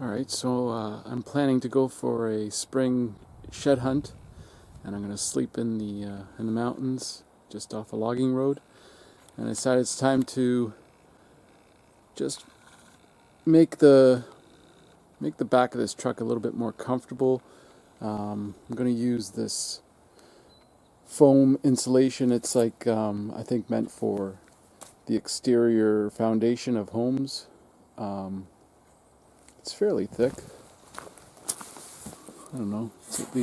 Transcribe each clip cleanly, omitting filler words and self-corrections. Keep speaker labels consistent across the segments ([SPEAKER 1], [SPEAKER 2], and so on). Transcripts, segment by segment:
[SPEAKER 1] Alright, so I'm planning to go for a spring shed hunt, and I'm going to sleep in the mountains just off a logging road. And I decided it's time to just make the back of this truck a little bit more comfortable. I'm going to use this foam insulation. It's like I think meant for the exterior foundation of homes. It's fairly thick. I don't know. It's at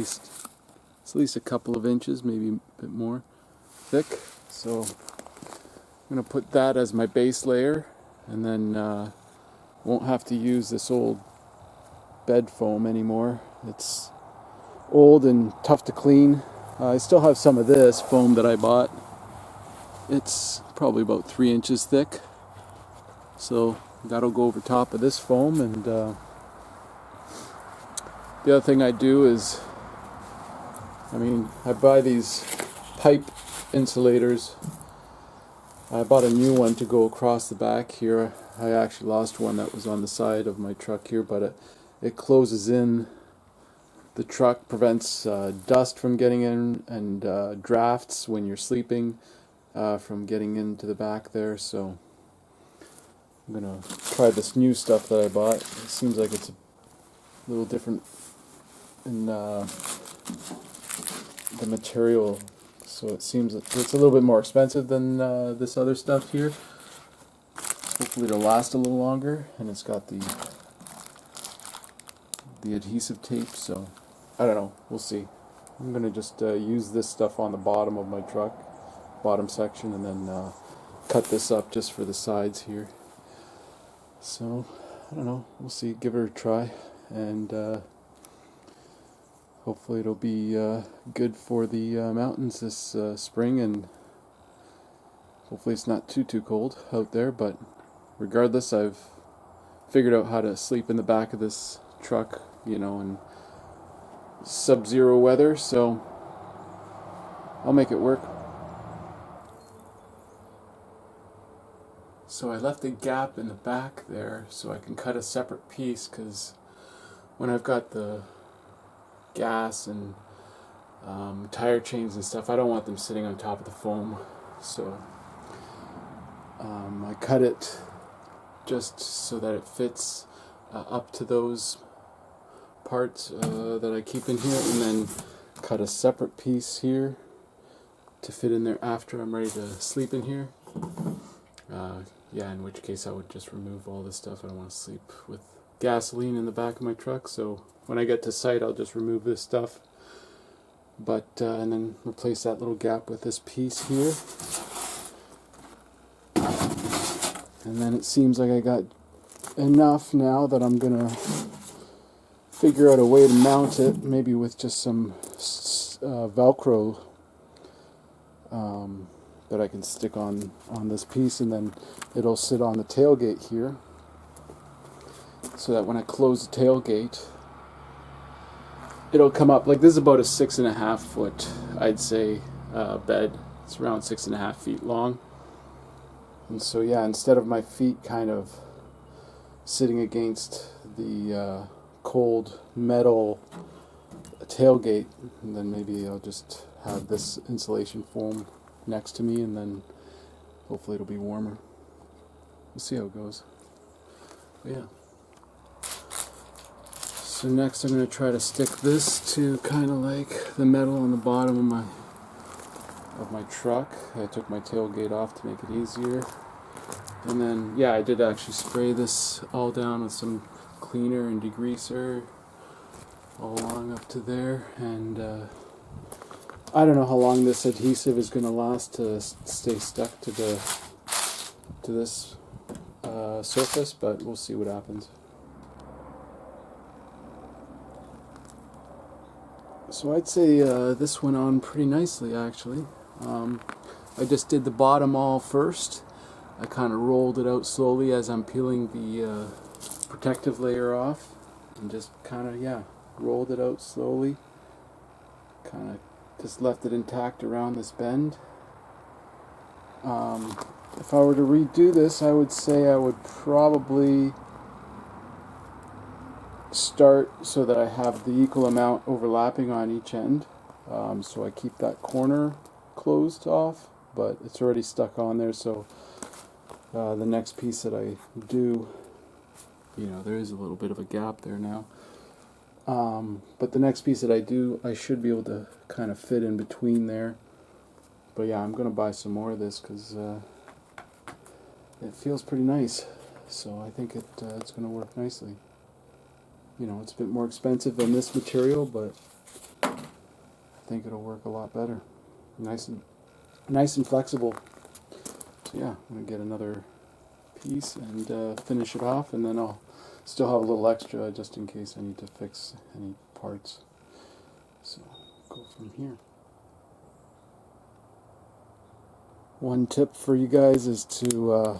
[SPEAKER 1] least a couple of inches, maybe a bit more thick. So I'm gonna put that as my base layer, and then won't have to use this old bed foam anymore. It's old and tough to clean. I still have some of this foam that I bought. It's probably about 3 inches thick. So that'll go over top of this foam, and the other thing I do is, I buy these pipe insulators. I bought a new one to go across the back here. I actually lost one that was on the side of my truck here, but it closes in the truck, prevents dust from getting in, and drafts when you're sleeping from getting into the back there. So I'm gonna try this new stuff that I bought. It seems like it's a little different in the material, so it seems it's a little bit more expensive than this other stuff here. Hopefully it'll last a little longer, and it's got the adhesive tape, so I don't know, we'll see. I'm gonna just use this stuff on the bottom of my truck, bottom section, and then cut this up just for the sides here. So I don't know, we'll see, give it a try, and hopefully it'll be good for the mountains this spring, and hopefully it's not too cold out there. But regardless, I've figured out how to sleep in the back of this truck, in sub-zero weather, so I'll make it work. So I left a gap in the back there so I can cut a separate piece, because when I've got the gas and tire chains and stuff, I don't want them sitting on top of the foam. So I cut it just so that it fits up to those parts that I keep in here, and then cut a separate piece here to fit in there after I'm ready to sleep in here. In which case I would just remove all this stuff. I don't want to sleep with gasoline in the back of my truck, so when I get to site I'll just remove this stuff, and then replace that little gap with this piece here. And then it seems like I got enough now that I'm gonna figure out a way to mount it, maybe with just some Velcro that I can stick on this piece, and then it'll sit on the tailgate here, so that when I close the tailgate, it'll come up. Like, this is about a 6.5 foot, I'd say, bed. It's around 6.5 feet long. And so yeah, instead of my feet kind of sitting against the cold metal tailgate, and then maybe I'll just have this insulation foam next to me, and then hopefully it'll be warmer. We'll see how it goes. But yeah. So next I'm going to try to stick this to kind of like the metal on the bottom of my truck. I took my tailgate off to make it easier. And then, yeah, I did actually spray this all down with some cleaner and degreaser all along up to there. And I don't know how long this adhesive is going to last to stay stuck to this surface, but we'll see what happens. So I'd say this went on pretty nicely, actually. I just did the bottom all first. I kind of rolled it out slowly as I'm peeling the protective layer off, and just kind of, rolled it out slowly. Kind of just left it intact around this bend. If I were to redo this, I would say I would probably start so that I have the equal amount overlapping on each end. So I keep that corner closed off, but it's already stuck on there, so the next piece that I do, there is a little bit of a gap there now. But the next piece that I do, I should be able to kind of fit in between there. But yeah, I'm going to buy some more of this because it feels pretty nice. So I think it's going to work nicely. It's a bit more expensive than this material, but I think it'll work a lot better. Nice and flexible. So yeah, I'm going to get another piece and finish it off, and then I'll still have a little extra just in case I need to fix any parts. So go from here. One tip for you guys is to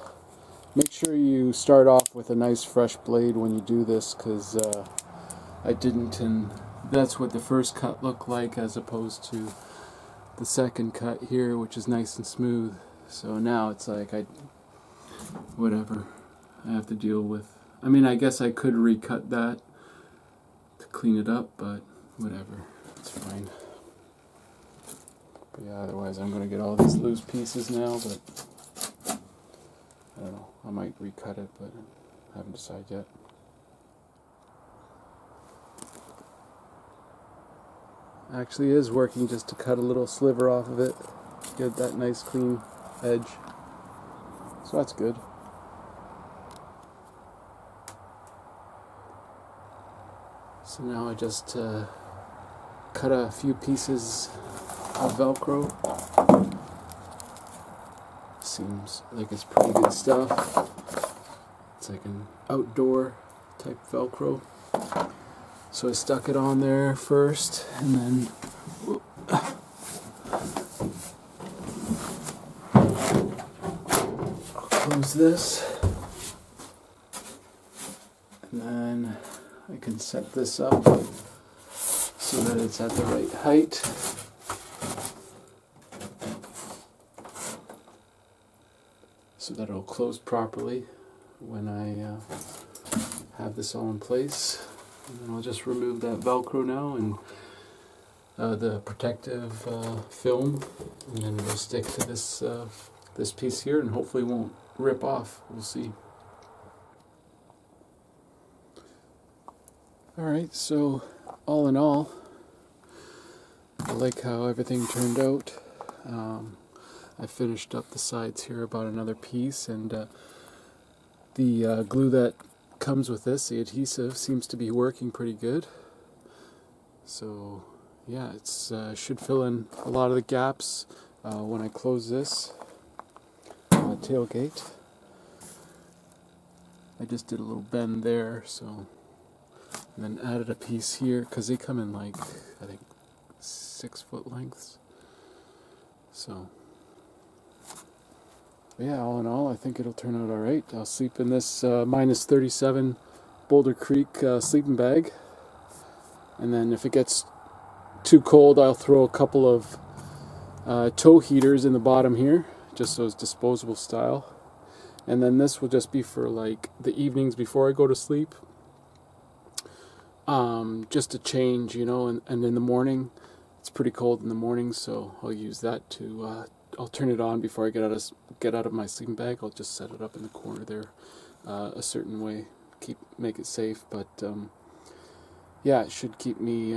[SPEAKER 1] make sure you start off with a nice fresh blade when you do this, because I didn't, and that's what the first cut looked like as opposed to the second cut here, which is nice and smooth. So now it's like whatever I have to deal with. I mean, I guess I could recut that to clean it up, but whatever, it's fine. But yeah, otherwise I'm going to get all these loose pieces now, but I don't know, I might recut it, but I haven't decided yet. Actually is working just to cut a little sliver off of it, get that nice clean edge. So that's good. So now I just cut a few pieces of Velcro. Seems like it's pretty good stuff. It's like an outdoor type Velcro. So I stuck it on there first, and then I'll close this, and then I can set this up so that it's at the right height. So that it'll close properly when I have this all in place. And then I'll just remove that Velcro now and the protective film, and then it'll stick to this piece here, and hopefully it won't rip off. We'll see. Alright, so all in all, I like how everything turned out. I finished up the sides here about another piece, and the glue that comes with this, the adhesive, seems to be working pretty good. So yeah, it's should fill in a lot of the gaps when I close this tailgate. I just did a little bend there, so, and then added a piece here because they come in like, I think, 6 foot lengths. So yeah, all in all, I think it'll turn out alright. I'll sleep in this minus 37 Boulder Creek sleeping bag. And then if it gets too cold, I'll throw a couple of toe heaters in the bottom here, just so it's disposable style. And then this will just be for like the evenings before I go to sleep. Just to change, and in the morning, it's pretty cold in the morning, so I'll use that to I'll turn it on before I get out of my sleeping bag. I'll just set it up in the corner there a certain way, make it safe. But yeah, it should keep me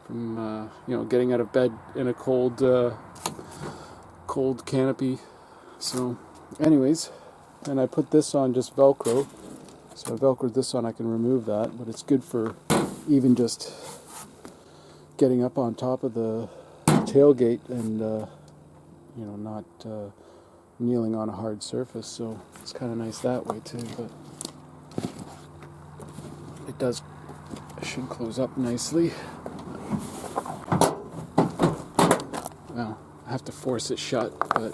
[SPEAKER 1] from getting out of bed in a cold canopy. So anyways, and I put this on just Velcro. So I Velcroed this on. I can remove that, but it's good for even just getting up on top of the tailgate and not kneeling on a hard surface, so it's kind of nice that way too. But it should close up nicely. Well, I have to force it shut, but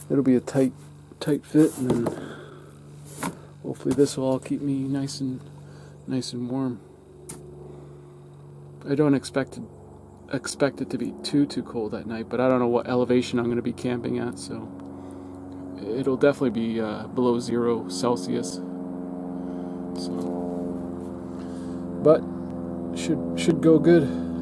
[SPEAKER 1] it'll be a tight fit, and then hopefully this will all keep me nice and warm. I don't expect it to be too cold at night, but I don't know what elevation I'm going to be camping at, so it'll definitely be below 0 Celsius. So, but should go good.